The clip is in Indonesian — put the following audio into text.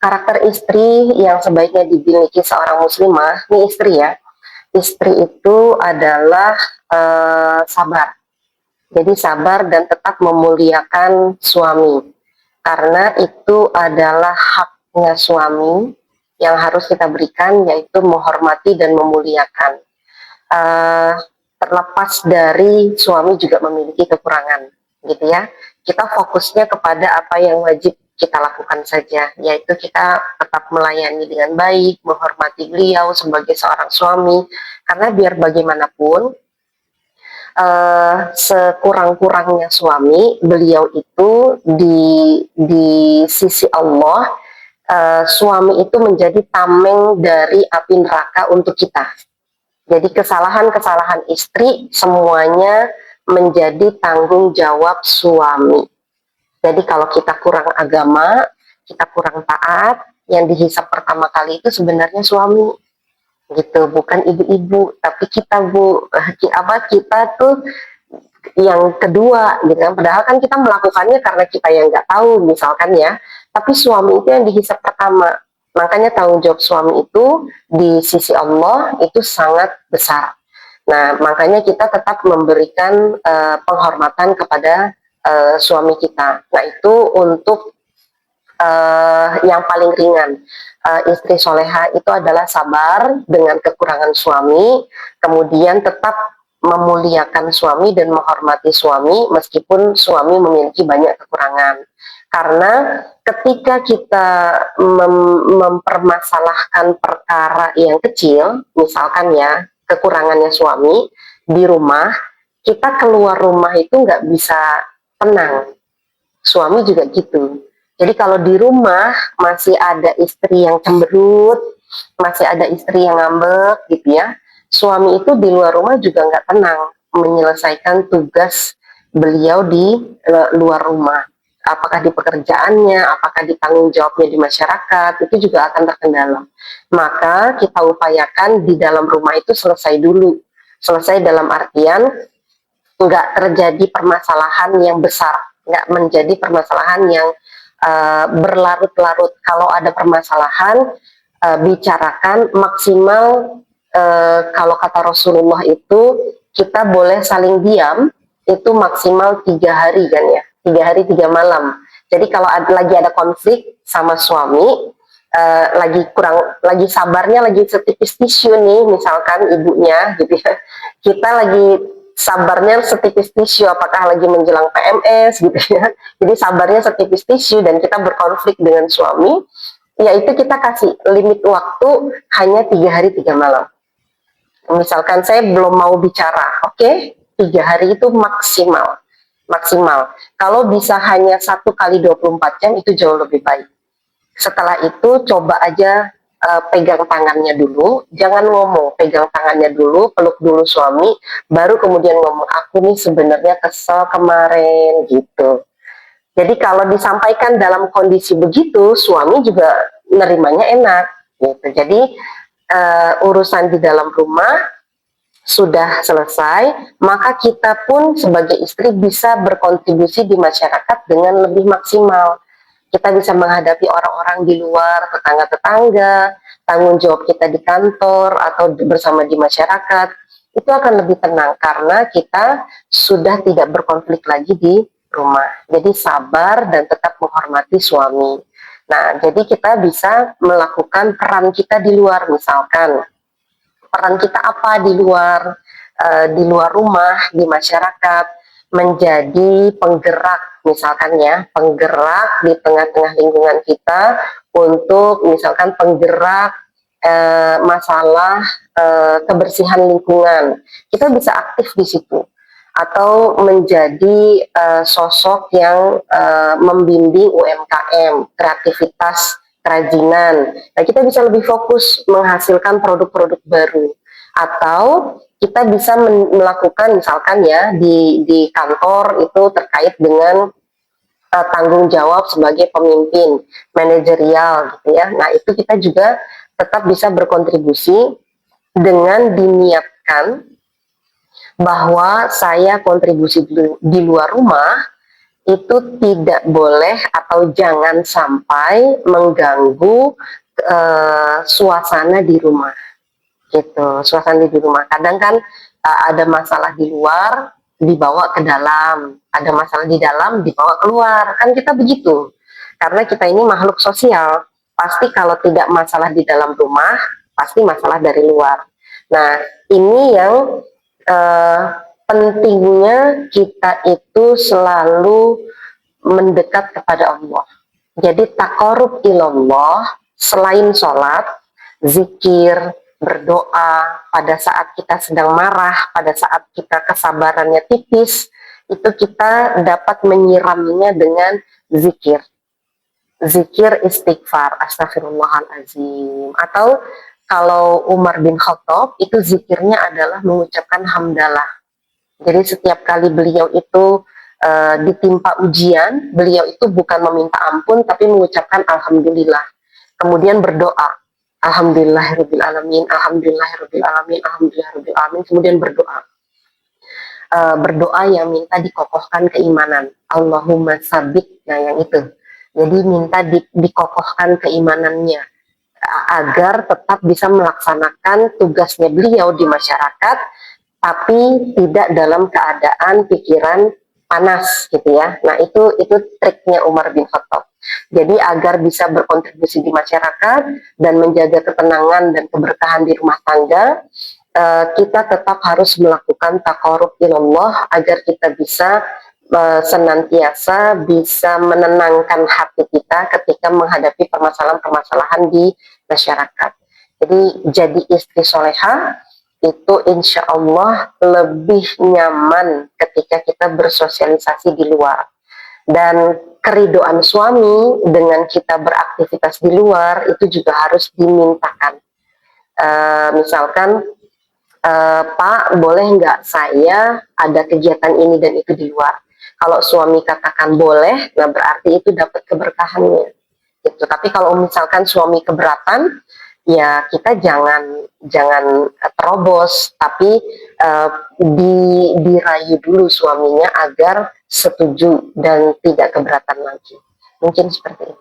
karakter istri yang sebaiknya dimiliki seorang muslimah, ini istri ya. Istri itu adalah sabar. Jadi sabar dan tetap memuliakan suami. Karena itu adalah haknya suami yang harus kita berikan, yaitu menghormati dan memuliakan. Uh, Terlepas dari suami juga memiliki kekurangan, gitu ya. Kita fokusnya kepada apa yang wajib kita lakukan saja, yaitu kita tetap melayani dengan baik, menghormati beliau sebagai seorang suami, karena biar bagaimanapun sekurang-kurangnya suami, beliau itu di sisi Allah, suami itu menjadi tameng dari api neraka untuk kita. Jadi kesalahan-kesalahan istri semuanya menjadi tanggung jawab suami. Jadi kalau kita kurang agama, kita kurang taat, yang dihisap pertama kali itu sebenarnya suami, gitu, bukan ibu-ibu, tapi kita bu, kita tuh yang kedua, gitu kan. Padahal kan kita melakukannya karena kita yang nggak tahu, misalkan ya. Tapi suami itu yang dihisap pertama. Makanya tanggung jawab suami itu di sisi Allah itu sangat besar. Nah, makanya kita tetap memberikan penghormatan kepada suami kita. Nah, itu untuk yang paling ringan. Istri soleha itu adalah sabar dengan kekurangan suami, kemudian tetap memuliakan suami dan menghormati suami meskipun suami memiliki banyak kekurangan. Karena ketika kita mempermasalahkan perkara yang kecil, misalkan ya kekurangannya suami di rumah, kita keluar rumah itu nggak bisa tenang. Suami juga gitu. Jadi kalau di rumah masih ada istri yang cemberut, masih ada istri yang ngambek gitu ya, suami itu di luar rumah juga nggak tenang menyelesaikan tugas beliau di luar rumah. Apakah di pekerjaannya, apakah di tanggung jawabnya di masyarakat, itu juga akan terkendala. Maka kita upayakan di dalam rumah itu selesai dulu. Selesai dalam artian nggak terjadi permasalahan yang besar, nggak menjadi permasalahan yang berlarut-larut. Kalau ada permasalahan, bicarakan maksimal. Kalau kata Rasulullah itu kita boleh saling diam itu maksimal 3 hari kan ya, 3 hari 3 malam. Jadi kalau lagi ada konflik sama suami, lagi sabarnya lagi setipis tisu nih, misalkan ibunya gitu ya, kita lagi sabarnya setipis tisu, apakah lagi menjelang PMS gitu ya, jadi sabarnya setipis tisu dan kita berkonflik dengan suami, yaitu kita kasih limit waktu hanya 3 hari 3 malam. Misalkan saya belum mau bicara, oke, 3 hari itu maksimal. Kalau bisa hanya 1 kali 24 jam itu jauh lebih baik. Setelah itu coba aja pegang tangannya dulu, jangan ngomong, pegang tangannya dulu, peluk dulu suami, baru kemudian ngomong, aku nih sebenarnya kesel kemarin gitu. Jadi kalau disampaikan dalam kondisi begitu, suami juga nerimanya enak gitu. Jadi urusan di dalam rumah sudah selesai, maka kita pun sebagai istri bisa berkontribusi di masyarakat dengan lebih maksimal. Kita bisa menghadapi orang-orang di luar, tetangga-tetangga, tanggung jawab kita di kantor atau bersama di masyarakat, itu akan lebih tenang karena kita sudah tidak berkonflik lagi di rumah. Jadi sabar dan tetap menghormati suami. Nah, jadi kita bisa melakukan peran kita di luar, misalkan peran kita apa di luar rumah, di masyarakat, menjadi penggerak, misalkan ya, penggerak di tengah-tengah lingkungan kita untuk misalkan penggerak masalah kebersihan lingkungan. Kita bisa aktif di situ atau menjadi sosok yang membimbing UMKM, kreativitas, kerajinan. Nah, kita bisa lebih fokus menghasilkan produk-produk baru. Atau kita bisa melakukan misalkan ya di kantor itu terkait dengan tanggung jawab sebagai pemimpin, manajerial gitu ya. Nah, itu kita juga tetap bisa berkontribusi dengan diniatkan bahwa saya kontribusi di luar rumah itu tidak boleh atau jangan sampai mengganggu suasana di rumah gitu. Suasana di rumah kadang kan ada masalah di luar dibawa ke dalam, ada masalah di dalam dibawa keluar, kan kita begitu karena kita ini makhluk sosial, pasti kalau tidak masalah di dalam rumah pasti masalah dari luar. Nah, ini yang eh, pentingnya kita itu selalu mendekat kepada Allah. Jadi takarub ilallah selain sholat, zikir, berdoa, pada saat kita sedang marah, pada saat kita kesabarannya tipis, itu kita dapat menyiraminya dengan zikir. Zikir istighfar, astagfirullahalazim. Atau kalau Umar bin Khattab, itu zikirnya adalah mengucapkan hamdalah. Jadi setiap kali beliau itu ditimpa ujian, beliau itu bukan meminta ampun, tapi mengucapkan alhamdulillah. Kemudian berdoa, alhamdulillahirabbil alamin, alhamdulillahirabbil alamin, alhamdulillahirabbil alamin. Kemudian berdoa, berdoa yang minta dikokohkan keimanan. Allahumma sabit, nah yang itu. Jadi minta dikokohkan keimanannya agar tetap bisa melaksanakan tugasnya beliau di masyarakat, tapi tidak dalam keadaan pikiran panas gitu ya. Nah, itu triknya Umar bin Khattab. Jadi agar bisa berkontribusi di masyarakat dan menjaga ketenangan dan keberkahan di rumah tangga, kita tetap harus melakukan taqarrub ilallah agar kita bisa senantiasa bisa menenangkan hati kita ketika menghadapi permasalahan-permasalahan di masyarakat. Jadi istri soleha itu insya Allah lebih nyaman ketika kita bersosialisasi di luar. Dan keridoan suami dengan kita beraktivitas di luar itu juga harus dimintakan. Misalkan, Pak, boleh nggak saya ada kegiatan ini dan itu di luar? Kalau suami katakan boleh, nah berarti itu dapat keberkahannya. Gitu. Tapi kalau misalkan suami keberatan, ya kita jangan terobos, tapi dirayu dulu suaminya agar setuju dan tidak keberatan lagi. Mungkin seperti itu.